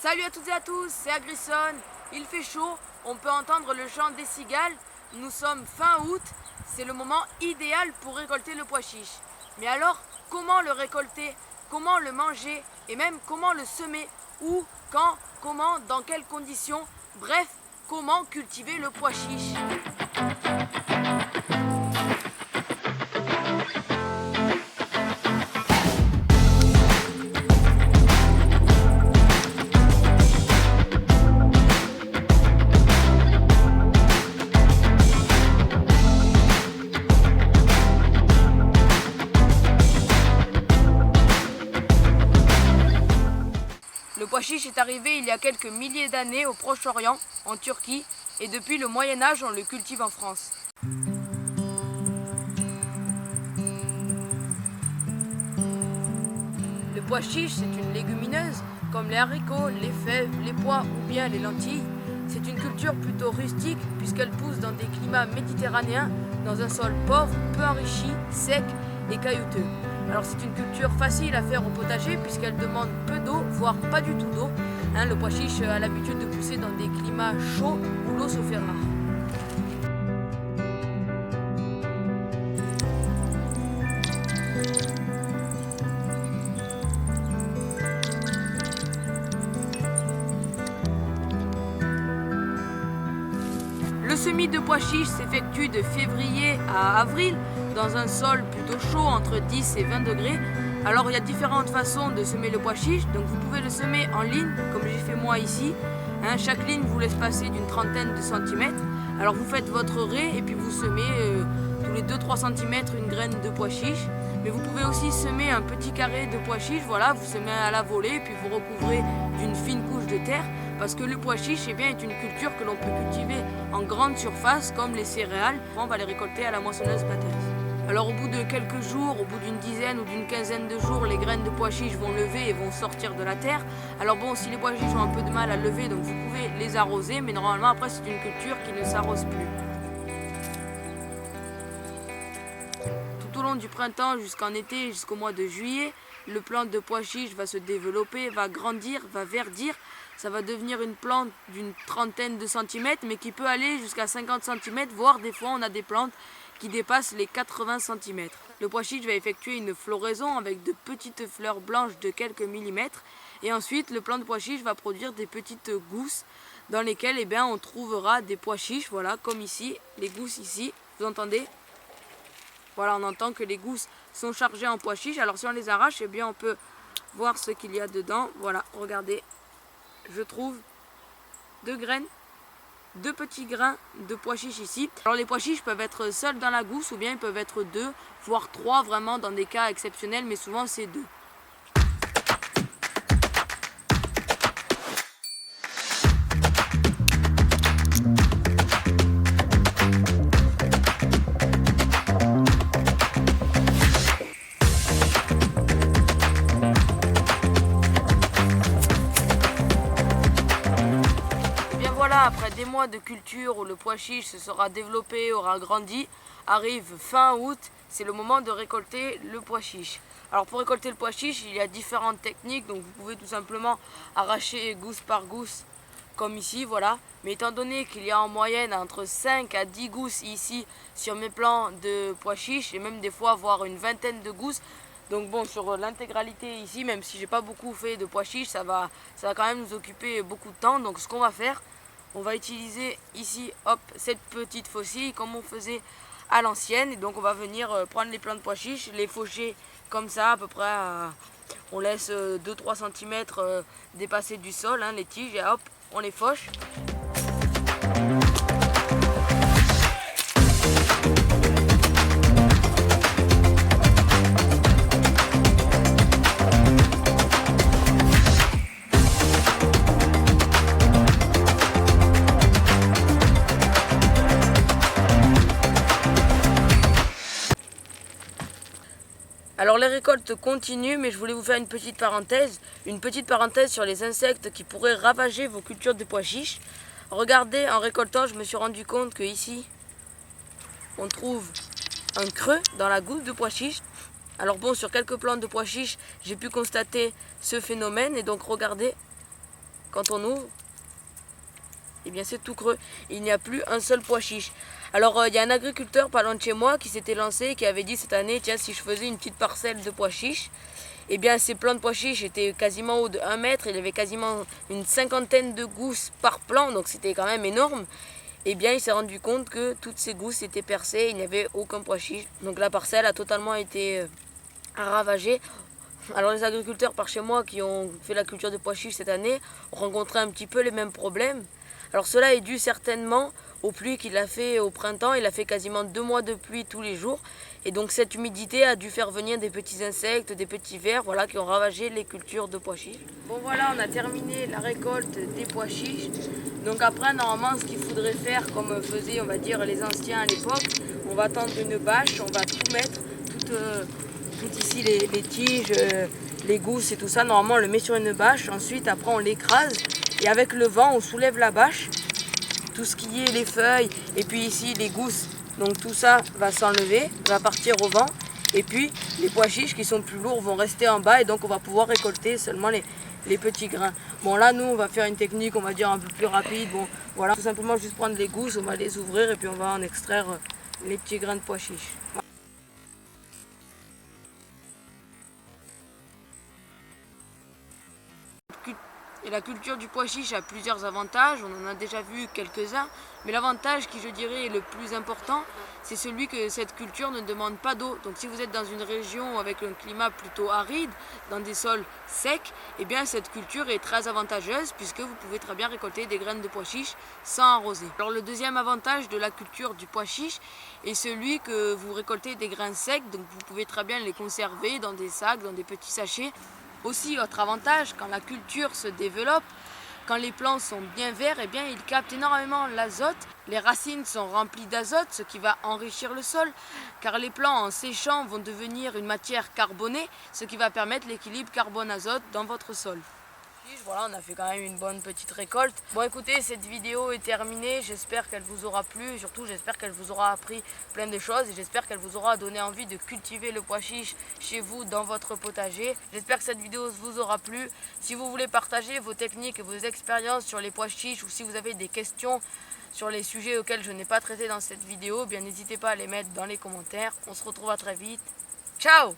Salut à toutes et à tous, c'est Agrisson. Il fait chaud, on peut entendre le chant des cigales. Nous sommes fin août, c'est le moment idéal pour récolter le pois chiche. Mais alors, comment le récolter? Comment le manger? Et même comment le semer? Où? Quand? Comment? Dans quelles conditions? Bref, comment cultiver le pois chiche? Le pois chiche est arrivé il y a quelques milliers d'années au Proche-Orient, en Turquie, et depuis le Moyen-Âge, on le cultive en France. Le pois chiche, c'est une légumineuse, comme les haricots, les fèves, les pois ou bien les lentilles. C'est une culture plutôt rustique, puisqu'elle pousse dans des climats méditerranéens, dans un sol pauvre, peu enrichi, sec et caillouteux. Alors c'est une culture facile à faire au potager puisqu'elle demande peu d'eau, voire pas du tout d'eau. Le pois chiche a l'habitude de pousser dans des climats chauds où l'eau se fait rare. Le semis de pois chiche s'effectue de février à avril dans un sol plutôt chaud entre 10 et 20 degrés. Alors il y a différentes façons de semer le pois chiche. Donc vous pouvez le semer en ligne comme j'ai fait moi ici. Chaque ligne vous laisse passer d'une trentaine de centimètres. Alors vous faites votre raie et puis vous semez tous les 2-3 cm une graine de pois chiche. Mais vous pouvez aussi semer un petit carré de pois chiche. Voilà, vous semez à la volée et puis vous recouvrez d'une fine couche de terre. Parce que le pois chiche est une culture que l'on peut cultiver en grande surface comme les céréales. On va les récolter à la moissonneuse batteuse. Alors au bout de quelques jours, au bout d'une dizaine ou d'une quinzaine de jours, les graines de pois chiche vont lever et vont sortir de la terre. Alors bon, si les pois chiches ont un peu de mal à lever, donc vous pouvez les arroser, mais normalement après c'est une culture qui ne s'arrose plus. Tout au long du printemps jusqu'en été, jusqu'au mois de juillet, le plant de pois chiche va se développer, va grandir, va verdir. Ça va devenir une plante d'une trentaine de centimètres, mais qui peut aller jusqu'à 50 cm, voire des fois on a des plantes qui dépassent les 80 cm. Le pois chiche va effectuer une floraison avec de petites fleurs blanches de quelques millimètres. Et ensuite, le plant de pois chiche va produire des petites gousses dans lesquelles on trouvera des pois chiches, voilà, comme ici, les gousses ici, vous entendez? Voilà, on entend que les gousses sont chargées en pois chiche. Alors si on les arrache, on peut voir ce qu'il y a dedans. Voilà, regardez. Je trouve deux petits grains de pois chiche ici. Alors les pois chiches peuvent être seuls dans la gousse ou bien ils peuvent être deux, voire trois vraiment dans des cas exceptionnels, mais souvent c'est deux. Voilà, après des mois de culture où le pois chiche se sera développé, aura grandi, arrive fin août, c'est le moment de récolter le pois chiche. Alors pour récolter le pois chiche, il y a différentes techniques, donc vous pouvez tout simplement arracher gousse par gousse, comme ici, voilà. Mais étant donné qu'il y a en moyenne entre 5 à 10 gousses ici sur mes plants de pois chiche, et même des fois voire une vingtaine de gousses, donc bon, sur l'intégralité ici, même si j'ai pas beaucoup fait de pois chiche, ça va quand même nous occuper beaucoup de temps. Donc ce qu'on va faire, on va utiliser ici, hop, cette petite faucille comme on faisait à l'ancienne. Et donc on va venir prendre les plants de pois chiches, les faucher comme ça à peu près. On laisse 2-3 cm dépasser du sol, les tiges, et hop, on les fauche. Alors les récoltes continuent, mais je voulais vous faire une petite parenthèse sur les insectes qui pourraient ravager vos cultures de pois chiches. Regardez, en récoltant, je me suis rendu compte que ici, on trouve un creux dans la gousse de pois chiche. Alors bon, sur quelques plantes de pois chiches, j'ai pu constater ce phénomène. Et donc regardez, quand on ouvre, et bien c'est tout creux. Il n'y a plus un seul pois chiche. Alors il y a un agriculteur pas loin de chez moi qui s'était lancé et qui avait dit cette année, tiens, si je faisais une petite parcelle de pois chiches, et bien ces plants de pois chiches étaient quasiment haut de 1 mètre, il y avait quasiment une cinquantaine de gousses par plant, donc c'était quand même énorme. Et bien il s'est rendu compte que toutes ces gousses étaient percées, il n'y avait aucun pois chiche. Donc la parcelle a totalement été ravagée. Alors les agriculteurs par chez moi qui ont fait la culture de pois chiches cette année ont rencontré un petit peu les mêmes problèmes. Alors cela est dû certainement aux pluies qu'il a fait au printemps. Il a fait quasiment 2 mois de pluie tous les jours. Et donc cette humidité a dû faire venir des petits insectes, des petits vers, voilà, qui ont ravagé les cultures de pois chiches. Bon voilà, on a terminé la récolte des pois chiches. Donc après, normalement, ce qu'il faudrait faire, comme faisaient, on va dire, les anciens à l'époque, on va tendre une bâche, on va tout mettre, tout ici, les tiges, les gousses et tout ça. Normalement, on le met sur une bâche. Ensuite, après, on l'écrase. Et avec le vent, on soulève la bâche. Tout ce qui est les feuilles et puis ici, les gousses. Donc tout ça va s'enlever, va partir au vent. Et puis, les pois chiches qui sont plus lourds vont rester en bas. Et donc, on va pouvoir récolter seulement les petits grains. Bon, là, nous, on va faire une technique, on va dire, un peu plus rapide. Bon, voilà, tout simplement juste prendre les gousses, on va les ouvrir et puis on va en extraire les petits grains de pois chiches. Et la culture du pois chiche a plusieurs avantages, on en a déjà vu quelques-uns, mais l'avantage qui je dirais est le plus important, c'est celui que cette culture ne demande pas d'eau. Donc si vous êtes dans une région avec un climat plutôt aride, dans des sols secs, eh bien cette culture est très avantageuse puisque vous pouvez très bien récolter des graines de pois chiche sans arroser. Alors le deuxième avantage de la culture du pois chiche est celui que vous récoltez des grains secs, donc vous pouvez très bien les conserver dans des sacs, dans des petits sachets. Aussi, autre avantage, quand la culture se développe, quand les plants sont bien verts, eh bien, ils captent énormément l'azote. Les racines sont remplies d'azote, ce qui va enrichir le sol, car les plants en séchant vont devenir une matière carbonée, ce qui va permettre l'équilibre carbone-azote dans votre sol. Voilà, on a fait quand même une bonne petite récolte. Bon écoutez, cette vidéo est terminée, j'espère qu'elle vous aura plu et surtout j'espère qu'elle vous aura appris plein de choses et j'espère qu'elle vous aura donné envie de cultiver le pois chiche chez vous dans votre potager. J'espère que cette vidéo vous aura plu. Si vous voulez partager vos techniques et vos expériences sur les pois chiches ou si vous avez des questions sur les sujets auxquels je n'ai pas traité dans cette vidéo, bien n'hésitez pas à les mettre dans les commentaires. On se retrouve à très vite. Ciao!